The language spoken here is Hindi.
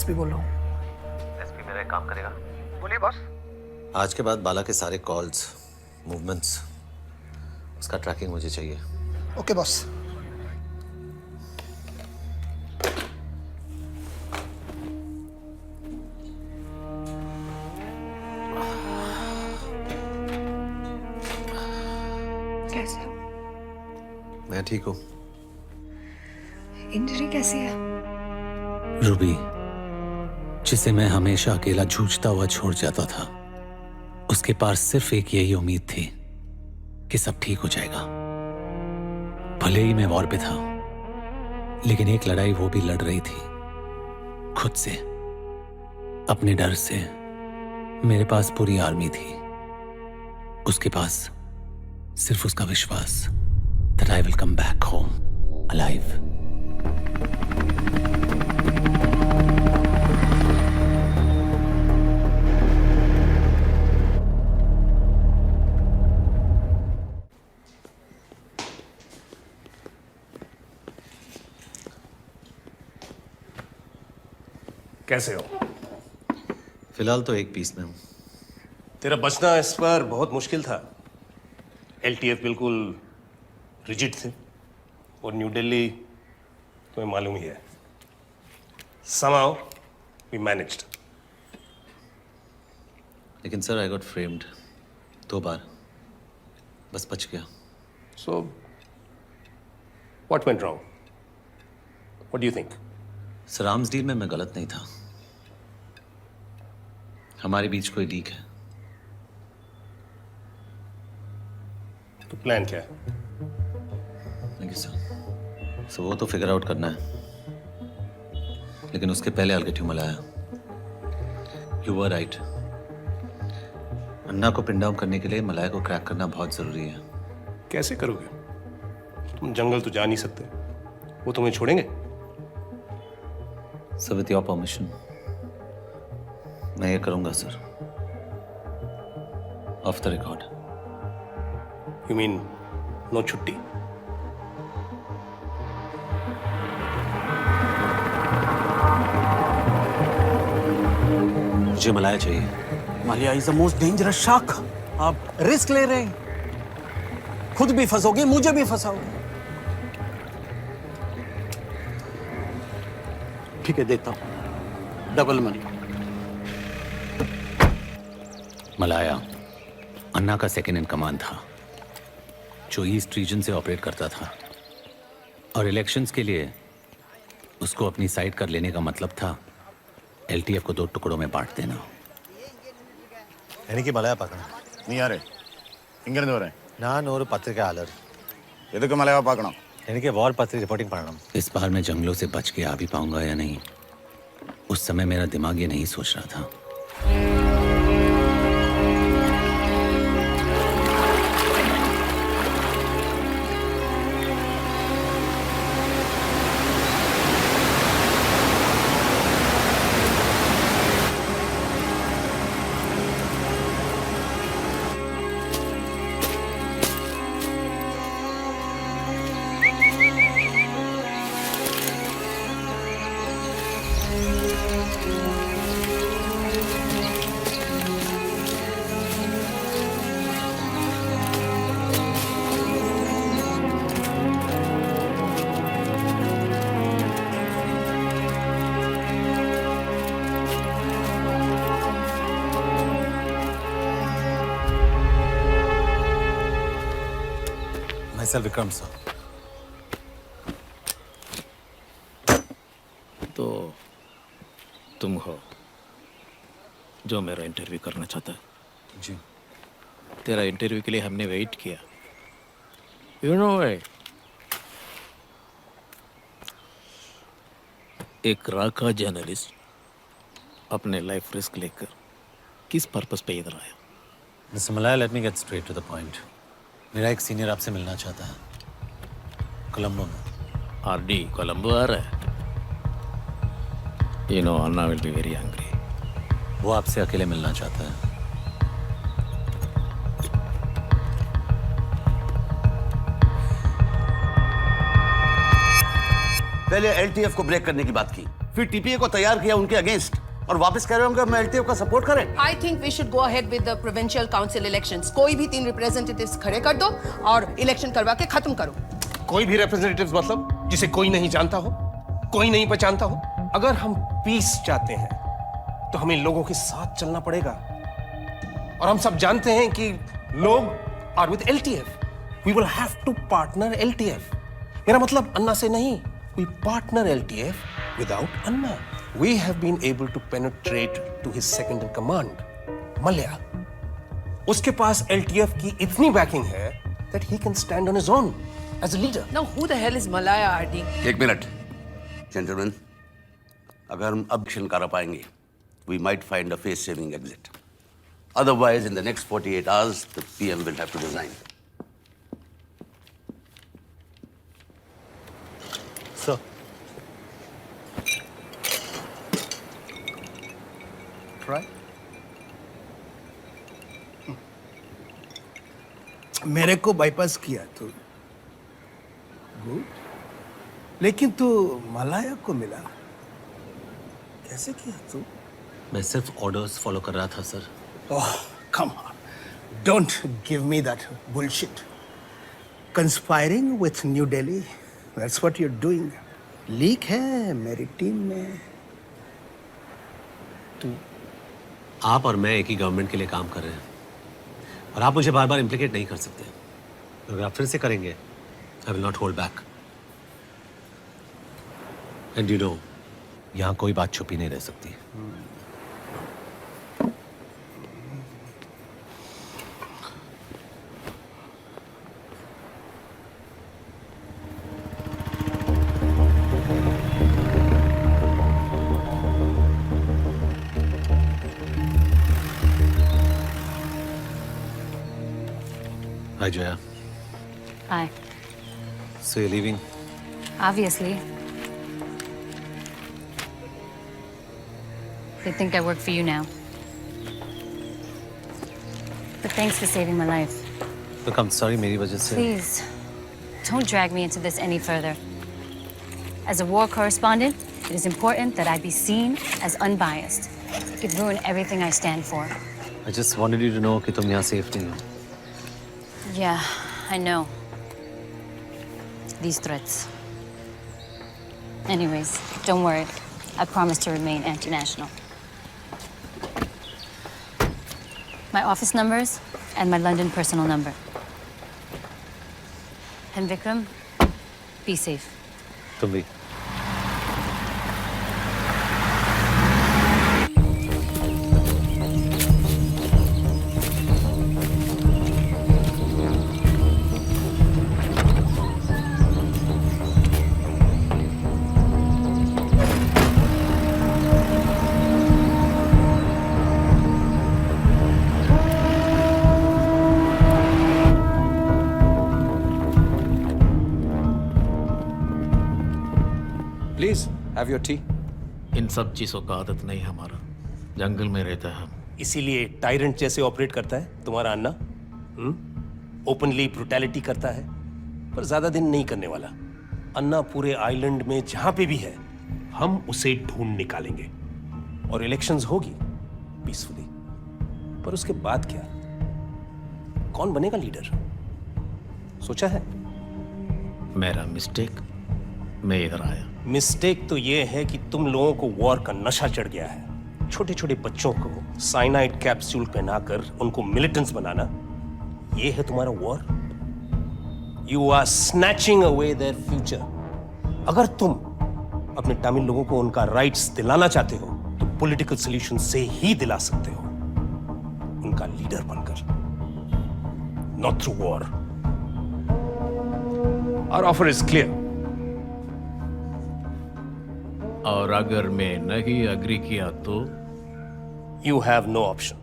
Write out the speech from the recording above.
एसपी बोल रहा हूँ। एसपी मेरा एक काम करेगा? बोलिए बॉस। आज के बाद बाला के सारे कॉल्स, मूवमेंट्स, उसका ट्रैकिंग मुझे चाहिए। Okay boss. कैसे हो? मैं ठीक हूँ। इंजरी कैसी है? रूबी, जिसे मैं हमेशा अकेला जूझता हुआ छोड़ जाता था, उसके पास सिर्फ एक यही उम्मीद थी कि सब ठीक हो जाएगा। भले ही मैं वॉर पे था, लेकिन एक लड़ाई वो भी लड़ रही थी, खुद से, अपने डर से। मेरे पास पूरी आर्मी थी, उसके पास सिर्फ उसका विश्वास that I will come back home alive. कैसे हो? फिलहाल तो एक पीस में हूँ। तेरा बचना इस पर बहुत मुश्किल था। एलटीएफ बिल्कुल रिजिड थे और न्यू दिल्ली तुम्हें मालूम ही है। Somehow we managed. लेकिन सर आई गॉट फ्रेम्ड 2 बार, बस बच गया। So what went wrong? What do you think? Sir arms deal में मैं गलत नहीं था। हमारे बीच कोई लीक है। तो प्लान क्या है? Thank you sir. सो वो तो फिगर आउट करना है, लेकिन उसके पहले अलग क्यों मलाया? You were right. अन्ना को पिन डाउन करने के लिए मलाया को क्रैक करना बहुत जरूरी है। कैसे करोगे? तुम जंगल तो जा नहीं सकते, वो तुम्हें छोड़ेंगे? सर विद योर परमिशन मैं ये करूंगा sir, off the record. You mean no छुट्टी? मुझे मलाया चाहिए। Maliya is the most dangerous shark. आप रिस्क ले रहे हैं, खुद भी फंसोगे, मुझे भी फंसाओगे। ठीक है, देता हूं डबल मनी। मलाया अन्ना का सेकंड इन कमांड था, जो ईस्ट रीजन से ऑपरेट करता था, और इलेक्शंस के लिए उसको अपनी साइड कर लेने का मतलब था एलटीएफ को 2 टुकड़ों में बांट देना। എനിക്ക് മലയാ പാക്കണം. നീ ആരെ ഇങ്ങനെ പറയാൻ? ഞാൻ ഒരു പത്രിക ആളർ. എതൊക്കെ മലയാള പാക്കണം? എനിക്ക് വാർ പത്രിക रिपोर्टिंग पढ़ना। इस बार मैं जंगलों से बच के आ भी पाऊंगा या नहीं, उस समय मेरा दिमाग ये नहीं सोच रहा था। myself Vikram sir. तो तुम हो जो मेरा इंटरव्यू करना चाहता है? जी। तेरा इंटरव्यू के लिए हमने वेट किया। You know why? एक राका जर्नलिस्ट अपने लाइफ रिस्क लेकर किस पर्पस पे इधर आया? Mister Malaya, let me get straight to the point. मेरा एक सीनियर आपसे मिलना चाहता है, कोलंबो में। आरडी कोलंबो आ रहा है? You know Anna will be very angry. वो आपसे अकेले मिलना चाहता है। पहले एलटीएफ को ब्रेक करने की बात की, फिर टीपीए को तैयार किया उनके अगेंस्ट और वापस कह रहे होंगे मैं एलटीएफ का सपोर्ट करें। I think we should go ahead with the provincial council elections. कोई भी 3 representatives खड़े कर दो और इलेक्शन करवा के खत्म करो। कोई भी रिप्रेजेंटेटिव्स मतलब जिसे कोई नहीं जानता हो, कोई नहीं पहचानता हो। अगर हम पीस चाहते हैं तो हमें लोगों के साथ चलना पड़ेगा और हम सब जानते हैं कि लोग are with LTF. We will have to partner LTF. मेरा मतलब अन्ना से नहीं, we partner LTF without Anna. We have been able to penetrate to his second in command, मल्या। उसके पास एलटीएफ की इतनी बैकिंग है that he can stand on his own as a leader. Now who the hell is Malaya RD? एक मिनट, जेंटलमैन, अगर हम अब एक्शन कर पाएंगे, we might find a face-saving exit. Otherwise, in the next 48 hours, the PM will have to resign. Sir. Try. मेरे को बाईपास किया तू, गुड, लेकिन तू मलाया को मिला कैसे किया तू? मैं सिर्फ ऑर्डर्स फॉलो कर रहा था sir. Oh come on, don't give me that bullshit. Conspiring with new Delhi, that's what you are doing. Leak है मेरी टीम में। तू आप और मैं एक ही गवर्नमेंट के लिए काम कर रहे हैं और आप मुझे बार बार इम्प्लीकेट नहीं कर सकते। अगर आप फिर से करेंगे, I will not hold back. And you know, यहाँ कोई बात छुपी नहीं रह सकती। Hi, Jaya. Hi. So you're leaving? Obviously. They think I work for you now. But thanks for saving my life. Look, I'm sorry मेरी वजह से। Please, don't drag me into this any further. As a war correspondent, it is important that I be seen as unbiased. It could ruin everything I stand for. I just wanted you to know कि तुम यहाँ safe नहीं हो। Yeah, I know. These threats. Anyways, don't worry. I promise to remain anti-national. My office numbers and my London personal number. And Vikram, be safe. तुम भी। Please have your tea. इन सब चीज़ों का आदत नहीं हमारा, जंगल में रहता है हम। इसीलिए टायरेंट जैसे ऑपरेट करता है तुम्हारा अन्ना। ओपनली ब्रुटैलिटी करता है, पर ज्यादा दिन नहीं करने वाला। अन्ना पूरे आइलैंड में जहां पे भी है, हम उसे ढूंढ निकालेंगे और इलेक्शंस होगी पीसफुली। पर उसके बाद क्या? कौन बनेगा लीडर? सोचा है? मेरा मिस्टेक, मैं इधर आया। मिस्टेक तो ये है कि तुम लोगों को वॉर का नशा चढ़ गया है। छोटे छोटे बच्चों को साइनाइड कैप्सूल पहनाकर उनको मिलिटेंट्स बनाना, ये है तुम्हारा war. You are snatching away their future. अगर तुम अपने तमिल लोगों को उनका राइट्स दिलाना चाहते हो तो पॉलिटिकल सॉल्यूशन से ही दिला सकते हो, उनका लीडर बनकर, not through war. Our offer is clear. और अगर मैं नहीं अग्री किया तो? You have no option.